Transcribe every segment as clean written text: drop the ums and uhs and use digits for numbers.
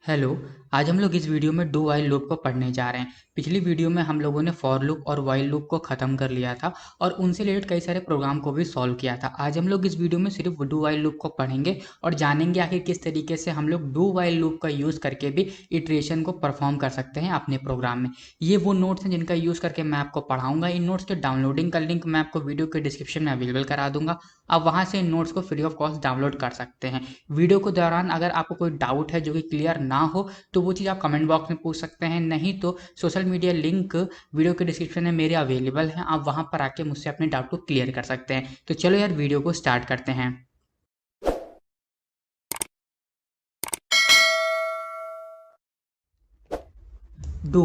Hello. आज हम लोग इस वीडियो में डू वाइल लूप को पढ़ने जा रहे हैं। पिछली वीडियो में हम लोगों ने फॉर लूप और वाइल लूप को ख़त्म कर लिया था और उनसे रिलेटेड कई सारे प्रोग्राम को भी सॉल्व किया था। आज हम लोग इस वीडियो में सिर्फ डू वाइल लूप को पढ़ेंगे और जानेंगे आखिर किस तरीके से हम लोग डू वाइल लूप का यूज़ करके भी इटरेशन को परफॉर्म कर सकते हैं अपने प्रोग्राम में। ये वो नोट्स हैं जिनका यूज़ करके मैं आपको पढ़ाऊंगा। इन नोट्स के डाउनलोडिंग का लिंक मैं आपको वीडियो के डिस्क्रिप्शन में अवेलेबल करा दूंगा। आप वहाँ से इन नोट्स को फ्री ऑफ कॉस्ट डाउनलोड कर सकते हैं। वीडियो के दौरान अगर आपको कोई डाउट है जो कि क्लियर ना हो तो वो चीज़ आप कमेंट बॉक्स में पूछ सकते हैं, नहीं तो सोशल मीडिया लिंक वीडियो के डिस्क्रिप्शन में मेरे अवेलेबल हैं, आप वहाँ पर आके मुझसे अपने डाउट को क्लियर कर सकते हैं। तो चलो यार वीडियो को स्टार्ट करते हैं। डू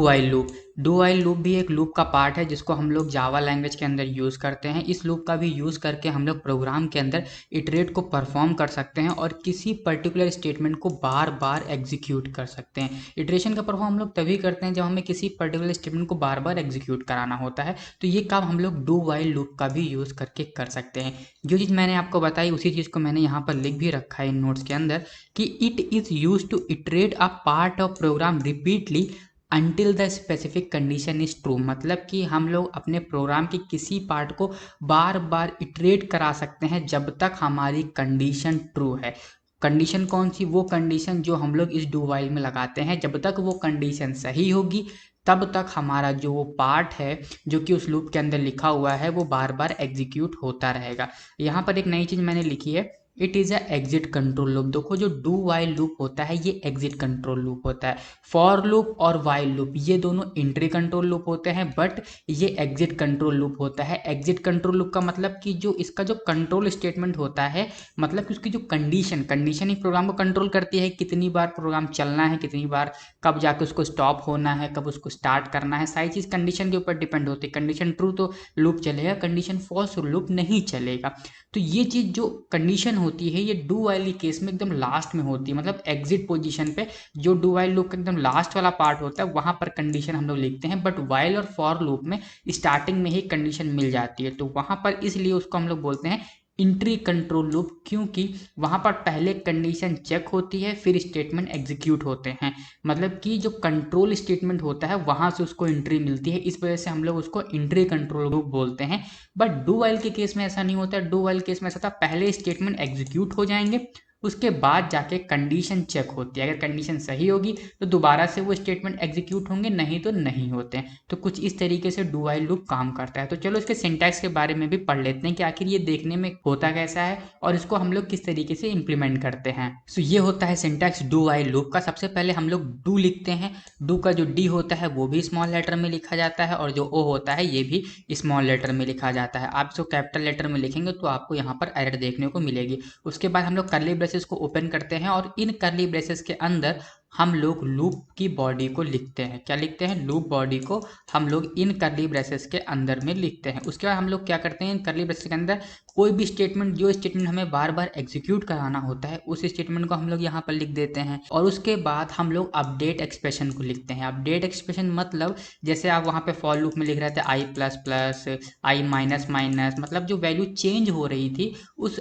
वाइल लूप भी एक लूप का पार्ट है जिसको हम लोग जावा लैंग्वेज के अंदर यूज़ करते हैं। इस लूप का भी यूज़ करके हम लोग प्रोग्राम के अंदर इटरेट को परफॉर्म कर सकते हैं और किसी पर्टिकुलर स्टेटमेंट को बार बार एग्जीक्यूट कर सकते हैं। इटरेशन का परफॉर्म हम लोग तभी करते हैं जब हमें किसी पर्टिकुलर स्टेटमेंट को बार बार एग्जीक्यूट कराना होता है। तो ये काम हम लोग डू वाइल लूप का भी यूज़ करके कर सकते हैं। जो चीज़ मैंने आपको बताई उसी चीज़ को मैंने यहाँ पर लिख भी रखा है इन नोट्स के अंदर कि it is use to iterate a part of program repeatedly until the specific condition is true. मतलब कि हम लोग अपने प्रोग्राम के किसी पार्ट को बार बार इटरेट करा सकते हैं जब तक हमारी कंडीशन ट्रू है। कंडीशन कौन सी? वो कंडीशन जो हम लोग इस डू वाइल में लगाते हैं। जब तक वो कंडीशन सही होगी तब तक हमारा जो वो पार्ट है जो कि उस लूप के अंदर लिखा हुआ है वो बार बार एग्जीक्यूट होता रहेगा। यहाँ पर एक नई चीज़ मैंने लिखी है, it is a exit control loop. देखो जो डू वाइल लूप होता है ये एग्जिट कंट्रोल लूप होता है। फॉर लूप और वाइल लूप ये दोनों एंट्री कंट्रोल लूप होते हैं, बट ये एग्जिट कंट्रोल लूप होता है। एग्जिट कंट्रोल लूप का मतलब कि जो इसका जो कंट्रोल स्टेटमेंट होता है, मतलब कि उसकी जो कंडीशन ही प्रोग्राम को कंट्रोल करती है, कितनी बार प्रोग्राम चलना है, कितनी बार कब जाके उसको स्टॉप होना है, कब उसको स्टार्ट करना है। सारी चीज़ कंडीशन के ऊपर डिपेंड होती है। कंडीशन ट्रू तो लूप चलेगा, कंडीशन फॉल्स तो लूप नहीं चलेगा। तो ये चीज़ जो कंडीशन होती है ये डू वाइल के केस में एकदम लास्ट में होती है, मतलब एग्जिट पोजीशन पे जो डू वाइल लूप का एकदम लास्ट वाला पार्ट होता है वहां पर कंडीशन हम लोग लिखते हैं। बट वाइल और फॉर लूप में स्टार्टिंग में ही कंडीशन मिल जाती है, तो वहां पर इसलिए उसको हम लोग बोलते हैं इंट्री कंट्रोल लूप, क्योंकि वहां पर पहले कंडीशन चेक होती है फिर स्टेटमेंट एग्जीक्यूट होते हैं। मतलब कि जो कंट्रोल स्टेटमेंट होता है वहां से उसको एंट्री मिलती है, इस वजह से हम लोग उसको इंट्री कंट्रोल लूप बोलते हैं। बट डू वाइल के केस में ऐसा नहीं होता। डू वाइल केस में ऐसा था, पहले स्टेटमेंट एग्जीक्यूट हो जाएंगे उसके बाद जाके कंडीशन चेक होती है। अगर कंडीशन सही होगी तो दोबारा से वो स्टेटमेंट एग्जीक्यूट होंगे, नहीं तो नहीं होते हैं। तो कुछ इस तरीके से डू वाइल लूप काम करता है। तो चलो इसके सिंटैक्स के बारे में भी पढ़ लेते हैं कि आखिर ये देखने में होता कैसा है और इसको हम लोग किस तरीके से इंप्लीमेंट करते हैं। सो ये होता है सिंटैक्स डू वाइल लूप का। सबसे पहले हम लोग डू लिखते हैं। डू का जो डी होता है वो भी स्मॉल लेटर में लिखा जाता है और जो ओ होता है ये भी स्मॉल लेटर में लिखा जाता है। आप इसको कैपिटल लेटर में लिखेंगे तो आपको यहाँ पर एरर देखने को मिलेगी। उसके बाद हम लोग कर्ली ब्रेसेस को ओपन करते हैं और इन कर्ली ब्रेसेस के अंदर हम लोग लूप की बॉडी को लिखते हैं। क्या लिखते हैं? लूप बॉडी को हम लोग इन कर्ली ब्रेसेस के अंदर में लिखते हैं। उसके बाद हम लोग क्या करते हैं, इन कर्ली ब्रेसेस के अंदर कोई भी स्टेटमेंट, जो स्टेटमेंट हमें बार बार एग्जीक्यूट कराना होता है उस स्टेटमेंट को हम लोग यहाँ पर लिख देते हैं। और उसके बाद हम लोग अपडेट एक्सप्रेशन को लिखते हैं। अपडेट एक्सप्रेशन मतलब जैसे आप वहाँ पे फॉर लूप में लिख रहे थे आई प्लस प्लस, आई माइनस माइनस, मतलब जो वैल्यू चेंज हो रही थी उस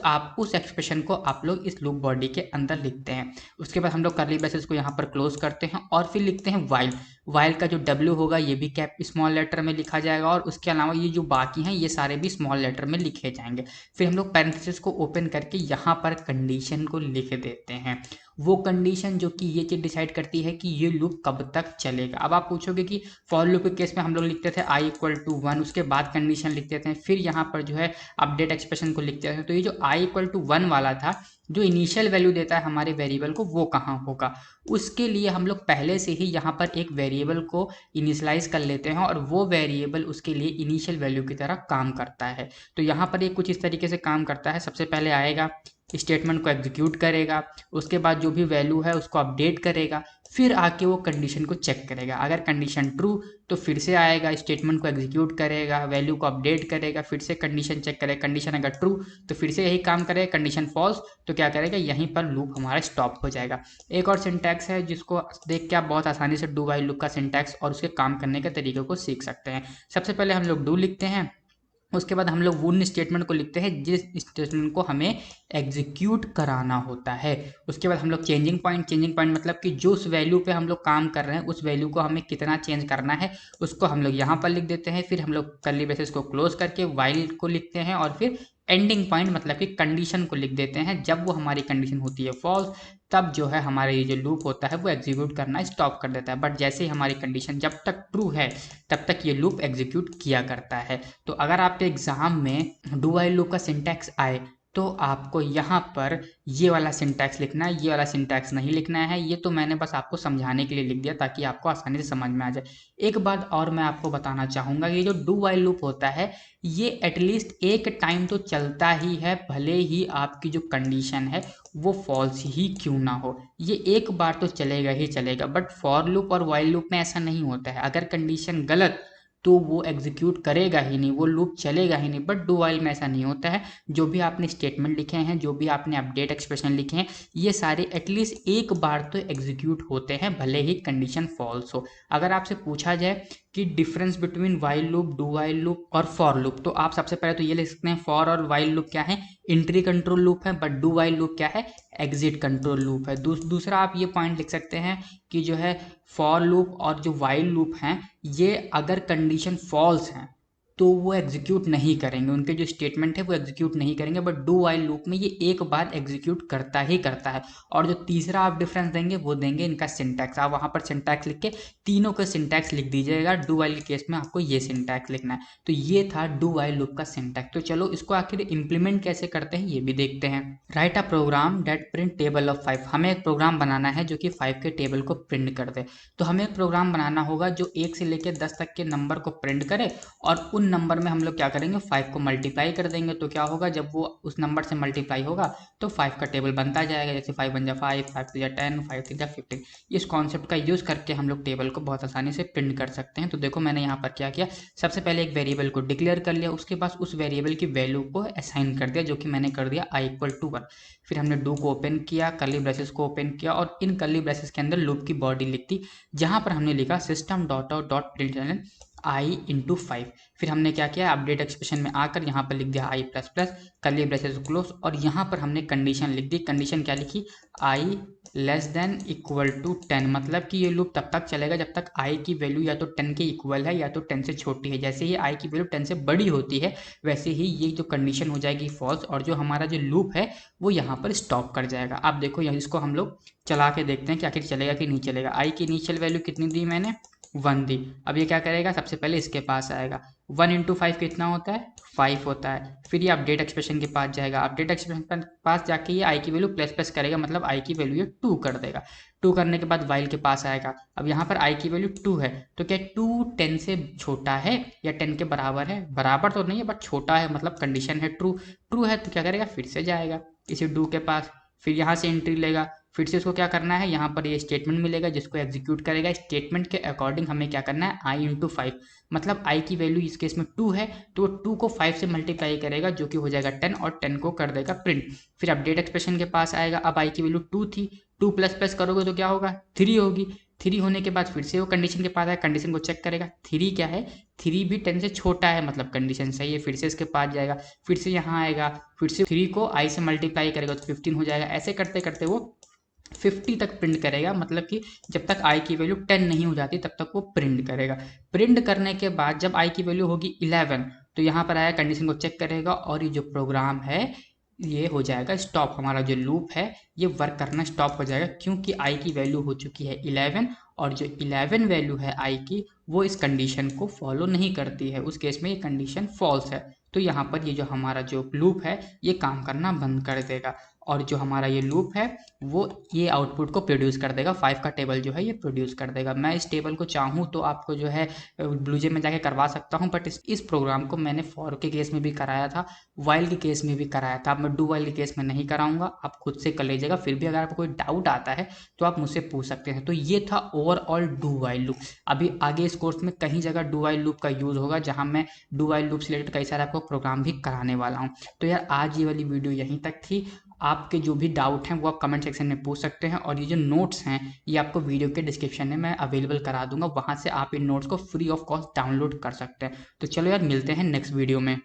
एक्सप्रेशन को आप लोग इस लूप बॉडी के अंदर लिखते हैं। उसके बाद हम लोग कर्ली ब्रेसेस को यहाँ पर क्लोज करते हैं और फिर लिखते हैं वाइल। वाइल का जो डब्ल्यू होगा ये भी कैप स्मॉल लेटर में लिखा जाएगा और उसके अलावा ये जो बाकी हैं ये सारे भी स्मॉल लेटर में लिखे जाएंगे। फिर हम लोग पैरेंथेसिस को ओपन करके यहाँ पर कंडीशन को लिख देते हैं। वो कंडीशन जो कि ये चीज़ डिसाइड करती है कि ये लूप कब तक चलेगा। अब आप पूछोगे कि फॉर लूप के केस में हम लोग लिखते थे आई इक्वल टू 1, उसके बाद कंडीशन लिख देते हैं, फिर यहाँ पर जो है अपडेट एक्सप्रेशन को लिखते हैं। तो ये जो आई इक्वल टू 1 वाला था, जो इनिशियल वैल्यू देता है हमारे वेरिएबल को, वो कहाँ होगा? उसके लिए हम लोग पहले से ही यहाँ पर एक वेरिएबल को इनिशियलाइज कर लेते हैं और वो वेरिएबल उसके लिए इनिशियल वैल्यू की तरह काम करता है। तो यहाँ पर ये कुछ इस तरीके से काम करता है। सबसे पहले आएगा, स्टेटमेंट को एग्जीक्यूट करेगा, उसके बाद जो भी वैल्यू है उसको अपडेट करेगा, फिर आके वो कंडीशन को चेक करेगा। अगर कंडीशन ट्रू तो फिर से आएगा, स्टेटमेंट को एग्जीक्यूट करेगा, वैल्यू को अपडेट करेगा, फिर से कंडीशन चेक करेगा। कंडीशन अगर ट्रू तो फिर से यही काम करेगा, कंडीशन फॉल्स तो क्या करेगा, यहीं पर लूप हमारा स्टॉप हो जाएगा। एक और सिंटैक्स है जिसको देख के आप बहुत आसानी से डू वाइल लूप का सिंटैक्स और उसके काम करने के तरीके को सीख सकते हैं। सबसे पहले हम लोग डू लिखते हैं, उसके बाद हम लोग उन स्टेटमेंट को लिखते हैं जिस स्टेटमेंट को हमें एग्जीक्यूट कराना होता है। उसके बाद हम लोग चेंजिंग पॉइंट मतलब कि जो उस वैल्यू पे हम लोग काम कर रहे हैं उस वैल्यू को हमें कितना चेंज करना है उसको हम लोग यहाँ पर लिख देते हैं। फिर हम लोग कर्ली ब्रेसेस को क्लोज करके वाइल को लिखते हैं और फिर एंडिंग पॉइंट मतलब कि कंडीशन को लिख देते हैं। जब वो हमारी कंडीशन होती है फॉल्स, तब जो है हमारा ये जो लूप होता है वो एग्जीक्यूट करना स्टॉप कर देता है। बट जैसे ही हमारी कंडीशन जब तक ट्रू है तब तक ये लूप एग्जीक्यूट किया करता है। तो अगर आपके एग्जाम में डू व्हाइल लूप का सिंटैक्स आए तो आपको यहाँ पर ये वाला सिंटैक्स लिखना है, ये वाला सिंटैक्स नहीं लिखना है। ये तो मैंने बस आपको समझाने के लिए लिख दिया ताकि आपको आसानी से समझ में आ जाए। एक बात और मैं आपको बताना चाहूँगा, ये जो डू व्हाइल लूप होता है ये एटलीस्ट एक टाइम तो चलता ही है, भले ही आपकी जो कंडीशन है वो फॉल्स ही क्यों ना हो। ये एक बार तो चलेगा ही चलेगा। बट फॉर लूप और व्हाइल लूप में ऐसा नहीं होता है। अगर कंडीशन गलत तो वो एग्जीक्यूट करेगा ही नहीं, वो लूप चलेगा ही नहीं। बट डू व्हाइल में ऐसा नहीं होता है। जो भी आपने स्टेटमेंट लिखे हैं, जो भी आपने अपडेट एक्सप्रेशन लिखे हैं, ये सारे एटलीस्ट एक बार तो एग्जीक्यूट होते हैं भले ही कंडीशन फॉल्स हो। अगर आपसे पूछा जाए कि difference between while loop, do while loop और फॉर लूप, तो आप सबसे पहले तो ये लिख सकते हैं फॉर और व्हाइल लूप क्या है, एंट्री कंट्रोल लूप है। बट डू व्हाइल लूप क्या है, एग्जिट कंट्रोल लूप है। दूसरा आप ये पॉइंट लिख सकते हैं कि जो है फॉर लूप और जो व्हाइल लूप हैं ये अगर कंडीशन फॉल्स हैं तो वो एग्जीक्यूट नहीं करेंगे, उनके जो स्टेटमेंट है वो एग्जीक्यूट नहीं करेंगे। बट डू व्हाइल लूप में ये एक बार एग्जीक्यूट करता ही करता है। और जो तीसरा आप डिफरेंस देंगे वो देंगे इनका सिंटैक्स। आप वहाँ पर सिंटैक्स लिख के तीनों का सिंटैक्स लिख दीजिएगा। डू व्हाइल के केस में आपको ये सिंटैक्स लिखना है। तो ये था डू व्हाइल लूप का सिंटैक्स। तो चलो इसको आखिर इंप्लीमेंट कैसे करते हैं ये भी देखते हैं। Write a program that print table of 5। हमें एक प्रोग्राम बनाना है जो कि 5 के टेबल को प्रिंट कर दे। तो हमें एक प्रोग्राम बनाना होगा जो 1 से लेकर 10 तक के नंबर को प्रिंट करे और उन नंबर में हम लोग क्या करेंगे 5 को मल्टीप्लाई कर देंगे। तो क्या होगा, जब वो उस नंबर से मल्टीप्लाई होगा तो 5 का टेबल बनता जाएगा। जैसे 5 बन जा 5, 5 टू जा 10, 5 थ्री जा 15। इस कॉन्सेप्ट का यूज़ करके हम लोग टेबल को बहुत आसानी से प्रिंट कर सकते हैं। तो देखो मैंने यहाँ पर क्या किया, सबसे पहले एक वेरिएबल को डिक्लेयर कर लिया, उसके बाद उस वेरिएबल की वैल्यू को असाइन कर दिया जो कि मैंने कर दिया i इक्वल टू 1। फिर हमने डू को ओपन किया, कर्ली ब्रेसेस को ओपन किया और इन कर्ली ब्रेसेस के अंदर लूप की बॉडी लिख दी जहाँ पर हमने लिखा system dot out dot print i into 5। फिर हमने क्या किया, अपडेट एक्सप्रेशन में आकर यहाँ पर लिख दिया i plus plus curly braces close और यहाँ पर हमने कंडीशन लिख दी। कंडीशन क्या लिखी, i less than equal to 10। मतलब कि ये लूप तब तक चलेगा जब तक i की वैल्यू या तो 10 के इक्वल है या तो 10 से छोटी है। जैसे ही i की वैल्यू 10 से बड़ी होती है वैसे ही ये जो कंडीशन हो जाएगी फॉल्स और जो हमारा जो लूप है वो यहाँ पर स्टॉप कर जाएगा। आप देखो यहाँ इसको हम लोग चला के देखते हैं कि आखिर चलेगा कि नहीं चलेगा। i की इनिशियल वैल्यू कितनी दी मैंने, 1 दी। अब ये क्या करेगा, सबसे पहले इसके पास आएगा। 1 इंटू 5 कितना होता है, 5 होता है। फिर ये अपडेट एक्सप्रेशन के पास जाएगा, अपडेट एक्सप्रेशन के पास जाके ये i की वैल्यू प्लस प्लस करेगा, मतलब i की वैल्यू ये 2 कर देगा। 2 करने के बाद वाइल के पास आएगा। अब यहाँ पर i की वैल्यू 2 है तो क्या 2 10 से छोटा है या 10 के बराबर है, बराबर तो नहीं है बट छोटा है, मतलब कंडीशन है ट्रू। ट्रू है तो क्या करेगा, फिर से जाएगा इसी डू के पास, फिर यहाँ से एंट्री लेगा। फिर से इसको क्या करना है, यहाँ पर ये स्टेटमेंट मिलेगा जिसको एग्जीक्यूट करेगा। स्टेटमेंट के अकॉर्डिंग हमें क्या करना है, i इंटू 5, मतलब i की वैल्यू इस केस में 2 है तो 2 को 5 से मल्टीप्लाई करेगा जो कि हो जाएगा 10 और 10 को कर देगा प्रिंट। फिर अपडेट एक्सप्रेशन के पास आएगा। अब i की वैल्यू 2 थी, 2 प्लस प्लस करोगे तो क्या होगा, 3 होगी। 3 होने के बाद फिर से वो कंडीशन के पास आएगा, कंडीशन को चेक करेगा। 3 क्या है, 3 भी 10 से छोटा है, मतलब कंडीशन सही है। फिर से इसके पास जाएगा, फिर से यहाँ आएगा, फिर से 3 को i से मल्टीप्लाई करेगा तो 15 हो जाएगा। ऐसे करते करते वो 50 तक प्रिंट करेगा, मतलब कि जब तक i की वैल्यू 10 नहीं हो जाती तब तक वो प्रिंट करेगा। प्रिंट करने के बाद जब i की वैल्यू होगी 11 तो यहाँ पर आया, कंडीशन को चेक करेगा और ये जो प्रोग्राम है ये हो जाएगा स्टॉप। हमारा जो लूप है ये वर्क करना स्टॉप हो जाएगा क्योंकि i की वैल्यू हो चुकी है 11 और जो 11 वैल्यू है i की वो इस कंडीशन को फॉलो नहीं करती है। उस केस में ये कंडीशन फॉल्स है तो यहाँ पर ये जो हमारा जो लूप है ये काम करना बंद कर देगा और जो हमारा ये लूप है वो ये आउटपुट को प्रोड्यूस कर देगा। 5 का टेबल जो है ये प्रोड्यूस कर देगा। मैं इस टेबल को चाहूँ तो आपको जो है ब्लूजे में जाके करवा सकता हूँ, बट इस प्रोग्राम को मैंने फॉर के केस में भी कराया था, वाइल के केस में भी कराया था। अब मैं डू वाइल के केस में नहीं कराऊंगा, आप खुद से कर लीजिएगा। फिर भी अगर आपको कोई डाउट आता है तो आप मुझसे पूछ सकते हैं। तो ये था ओवरऑल डू वाइल लूप। अभी आगे इस कोर्स में कहीं जगह डू वाइल लूप का यूज़ होगा जहाँ मैं डू वाइल लूप से रिलेटेड कई सारे आपको प्रोग्राम भी कराने वाला हूँ। तो यार आज ये वाली वीडियो यहीं तक थी। आपके जो भी डाउट हैं वो आप कमेंट सेक्शन में पूछ सकते हैं और ये जो नोट्स हैं ये आपको वीडियो के डिस्क्रिप्शन में मैं अवेलेबल करा दूंगा, वहाँ से आप इन नोट्स को फ्री ऑफ कॉस्ट डाउनलोड कर सकते हैं। तो चलो यार मिलते हैं नेक्स्ट वीडियो में।